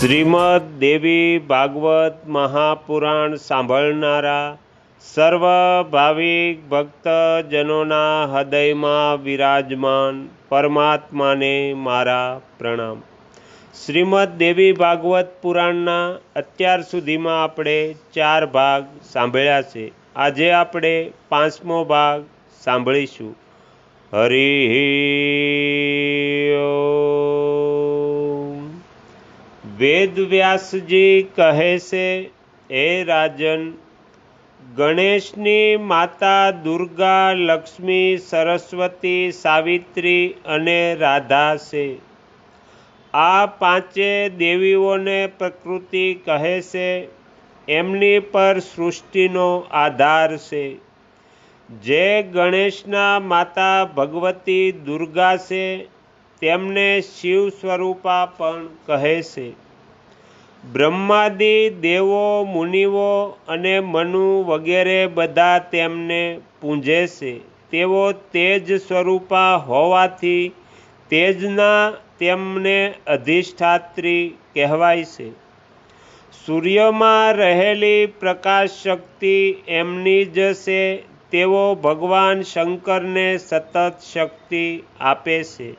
શ્રીમદ દેવી ભાગવત મહાપુરાણ સાંભળનારા સર્વ ભાવિક ભક્તજનોના હૃદયમાં વિરાજમાન પરમાત્માને મારા પ્રણામ। શ્રીમદ દેવી ભાગવત પુરાણના અત્યાર સુધીમાં આપણે 4 ભાગ સાંભળ્યા છે। આજે આપણે 5મો ભાગ સાંભળીશું। હરિ ઓમ। વેદ વ્યાસજી કહે છે, હે રાજન, ગણેશની માતા દુર્ગા, લક્ષ્મી, સરસ્વતી, સાવિત્રી અને રાધા છે। આ 5 દેવીઓને પ્રકૃતિ કહે છે। એમની પર સૃષ્ટિનો આધાર છે। જે ગણેશના માતા ભગવતી દુર્ગા છે તેમને શિવ સ્વરૂપા પણ કહે છે। બ્રહ્માદિ દેવો, મુનિઓ અને મનુ વગેરે બધા તેમને પૂજે છે। તેઓ તેજ સ્વરૂપા હોવાથી તેજના તેમને અધિષ્ઠાત્રી કહેવાય છે। સૂર્યમાં રહેલી પ્રકાશ શક્તિ એમની જ છે। તેઓ ભગવાન શંકરને સતત શક્તિ આપે છે।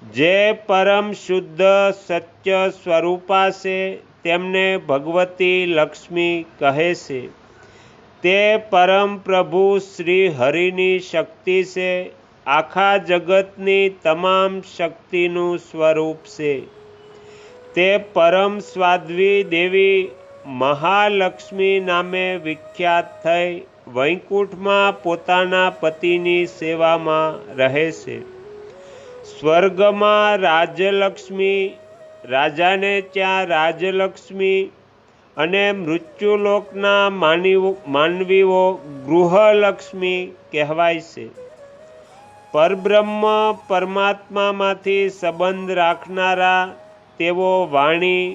જે પરમ શુદ્ધ સત્ય સ્વરૂપા છે તેમને ભગવતી લક્ષ્મી કહે છે। તે પરમ પ્રભુ શ્રી હરિની શક્તિ છે। આખા જગતની તમામ શક્તિનું સ્વરૂપ છે। તે પરમ સ્વાધ્વી દેવી મહાલક્ષ્મી નામે વિખ્યાત થઈ વૈકુંઠમાં પોતાના પતિની સેવામાં રહે છે। સ્વર્ગમાં રાજલક્ષ્મી, રાજાને ત્યાં રાજલક્ષ્મી અને મૃત્યુલોકના માનવીઓ ગૃહલક્ષ્મી કહેવાય છે। પરબ્રહ્મ પરમાત્મામાંથી સંબંધ રાખનારા તેઓ વાણી,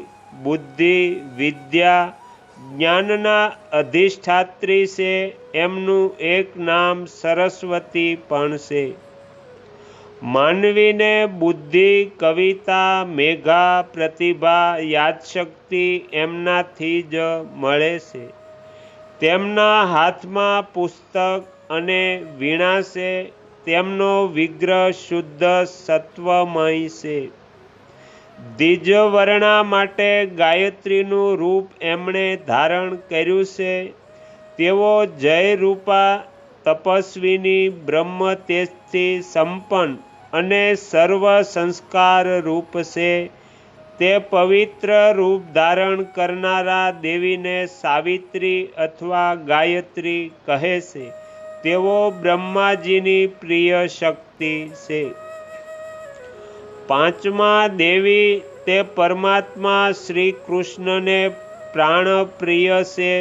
બુદ્ધિ, વિદ્યા, જ્ઞાનના અધિષ્ઠાત્રી છે। એમનું એક નામ સરસ્વતી પણ છે। માનવીને બુદ્ધિ, કવિતા, મેધા, પ્રતિભા, યાદશક્તિ એમનાથી જ મળે છે। તેમના હાથમાં પુસ્તક અને વીણા છે। તેમનો વિગ્રહ શુદ્ધ સત્વમય છે। દ્વિજવર્ણા માટે ગાયત્રીનું રૂપ એમણે ધારણ કર્યું છે। તેઓ જયરૂપા, તપસ્વીની, બ્રહ્મ તેજથી સંપન્ન અને સર્વ સંસ્કાર રૂપ છે। તે પવિત્ર રૂપ ધારણ કરનારા દેવીને સાવિત્રી અથવા ગાયત્રી કહે છે। તેઓ બ્રહ્માજીની પ્રિય શક્તિ છે। 5મા દેવી તે પરમાત્મા શ્રી કૃષ્ણને પ્રાણપ્રિય છે।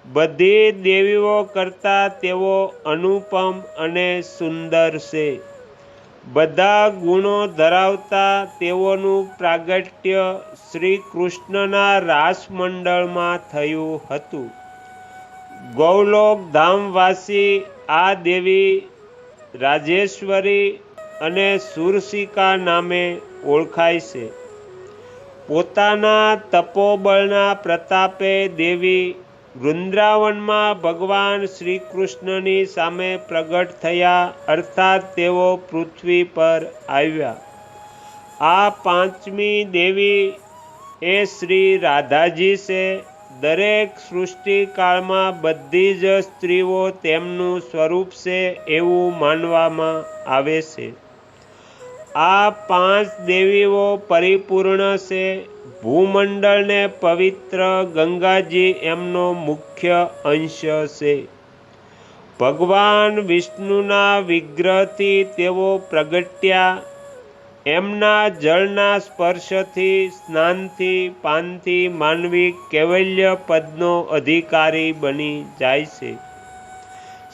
બધી દેવીઓ કરતાં તેઓ અનુપમ અને સુંદર છે। બધા ગુણો ધરાવતા તેઓનું પ્રાગટ્ય શ્રી કૃષ્ણના રાસમંડળમાં થયું હતું। ગૌલોક ધામવાસી આ દેવી રાજેશ્વરી અને સુરસિકા નામે ઓળખાય છે। પોતાના તપોબળના પ્રતાપે દેવી વૃંદાવનમાં ભગવાન શ્રી કૃષ્ણની સામે પ્રગટ થયા, અર્થાત તેઓ પૃથ્વી પર આવ્યા। આ 5મી દેવી એ શ્રી રાધાજી છે। દરેક સૃષ્ટિકાળમાં બધી જ સ્ત્રીઓ તેમનું સ્વરૂપ છે એવું માનવામાં આવે છે। આ 5 દેવીઓ પરિપૂર્ણ છે। ભૂમંડળને પવિત્ર ગંગાજી એમનો મુખ્ય અંશ છે। ભગવાન વિષ્ણુના વિગ્રહથી તેઓ પ્રગટ્યા। એમના જળના સ્પર્શથી, સ્નાનથી, પાનથી માનવી કૈવલ્ય પદનો અધિકારી બની જાય છે।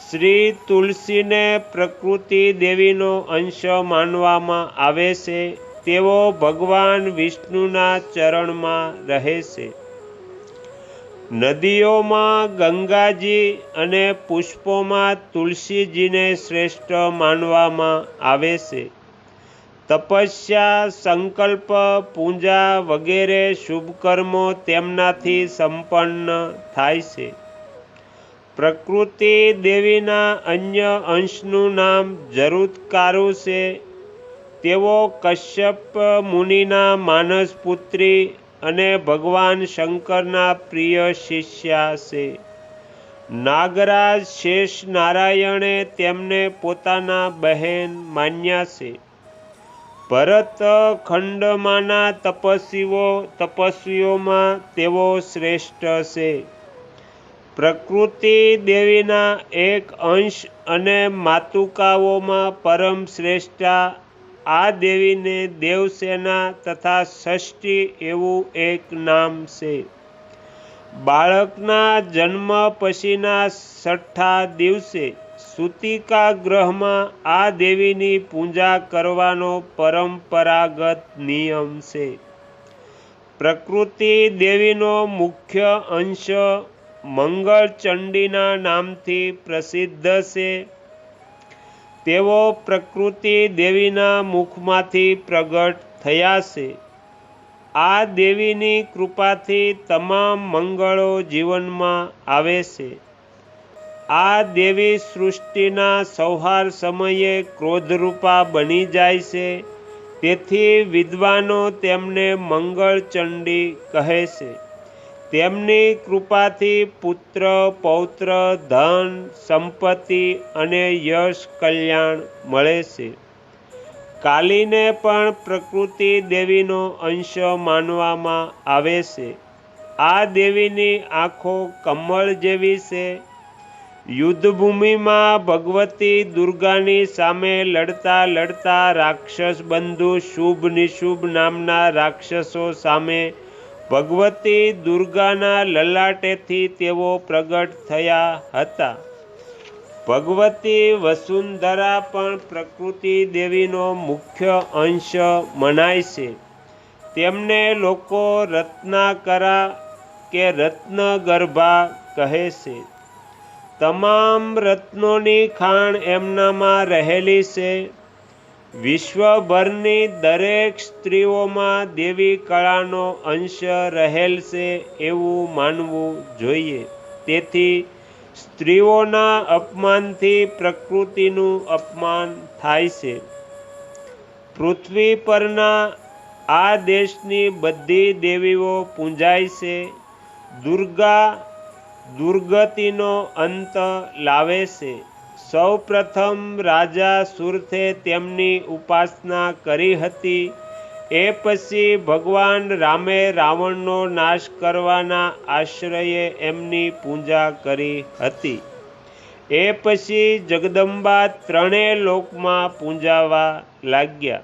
શ્રી તુલસીને પ્રકૃતિ દેવીનો અંશ માનવામાં આવે છે। તેઓ ભગવાન વિષ્ણુના ચરણમાં રહે છે। નદીઓમાં ગંગાજી અને પુષ્પોમાં તુલસીજીને શ્રેષ્ઠ માનવામાં આવે છે। તપસ્યા, સંકલ્પ, પૂજા વગેરે શુભ કર્મો તેમનાથી સંપન્ન થાય છે. પ્રકૃતિ દેવીના અન્ય અંશનું નામ જરુત્કારુ છે. તેઓ કશ્યપ મુનિના માનસ પુત્રી અને ભગવાન શંકરના પ્રિય શિષ્યા છે. નાગરાજ શેષ નારાયણે તેમને પોતાના બહેન માન્યા છે. ભરત ખંડમાંના તપસ્વીઓમાં તેઓ શ્રેષ્ઠ છે. પ્રકૃતિ દેવીના એક અંશ અને માતુકાઓમાં પરમ શ્રેષ્ઠા આ દેવીને દેવસેના તથા ષષ્ઠી એવું એક નામ છે. બાળકના જન્મ પછીના 6ઠ્ઠા દિવસે સૂતિકા ગ્રહમાં આ દેવીની પૂજા કરવાનો પરંપરાગત નિયમ છે. પ્રકૃતિ દેવીનો મુખ્ય અંશ મંગળચંડીના નામથી પ્રસિદ્ધ છે. તેઓ પ્રકૃતિ દેવીના મુખમાંથી પ્રગટ થયા છે. આ દેવીની કૃપાથી તમામ મંગળો જીવનમાં આવે છે. આ દેવી સૃષ્ટિના સંહાર સમયે ક્રોધરૂપા બની જાય છે. તેથી વિદ્વાનો તેમને મંગળચંડી કહે છે. તેમની કૃપાથી પુત્ર, પૌત્ર, ધન, સંપત્તિ અને યશ કલ્યાણ મળે છે. કાલીને પણ પ્રકૃતિ દેવીનો અંશ માનવામાં આવે છે. આ દેવીની આંખો કમળ જેવી છે. યુદ્ધભૂમિમાં ભગવતી દુર્ગાની સામે લડતા લડતા રાક્ષસ બંધુ શુભ નિશુભ નામના રાક્ષસો સામે ભગવતી દુર્ગાના લલાટેથી તેઓ પ્રગટ થયા હતા. ભગવતી વસુંધરા પણ પ્રકૃતિ દેવીનો મુખ્ય અંશ મનાય છે. તેમને લોકો રત્નાકરા કે રત્નગર્ભા કહે છે. તમામ રત્નોની ખાણ એમનામાં રહેલી છે. વિશ્વભરની દરેક સ્ત્રીઓમાં દેવી કળાનો અંશ રહેલ છે એવું માનવું જોઈએ. તેથી સ્ત્રીઓના અપમાનથી પ્રકૃતિનું અપમાન થાય છે. પૃથ્વી પરના આ દેશની બધી દેવીઓ પૂજાય છે. દુર્ગા દુર્ગતિનો અંત લાવે છે. સૌ પ્રથમ રાજા સુરથે તેમની ઉપાસના કરી હતી. એ પછી ભગવાન રામે રાવણનો નાશ કરવાના આશ્રયે એમની પૂજા કરી હતી. એ પછી જગદંબા ત્રણેય લોકમાં પૂજાવા લાગ્યા.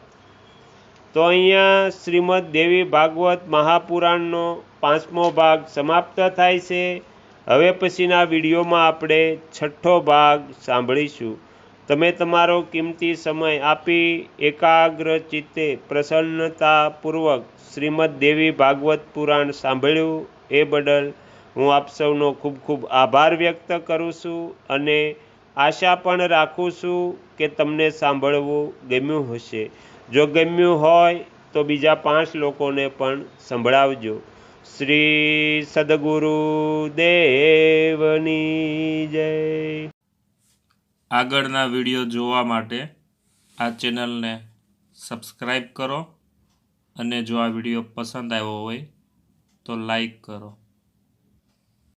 તો અહીંયા શ્રીમદ દેવી ભાગવત મહાપુરાણનો 5મો ભાગ સમાપ્ત થાય છે. હવે પછીના વિડીયોમાં આપણે 6ઠ્ઠો ભાગ સાંભળીશું. તમે તમારો કિંમતી સમય આપી એકાગ્ર ચિત્તે પ્રસન્નતાપૂર્વક શ્રીમદ દેવી ભાગવત પુરાણ સાંભળ્યું એ બદલ હું આપ સૌનો ખૂબ ખૂબ આભાર વ્યક્ત કરું છું અને આશા પણ રાખું છું કે તમને સાંભળવું ગમ્યું હશે. જો ગમ્યું હોય તો બીજા 5 લોકોને પણ સંભળાવજો. શ્રી સદગુરુ દેવની જય. આગળના વિડીયો જોવા માટે આ ચેનલને સબસ્ક્રાઈબ કરો અને જો આ વિડીયો પસંદ આવ્યો હોય તો લાઈક કરો.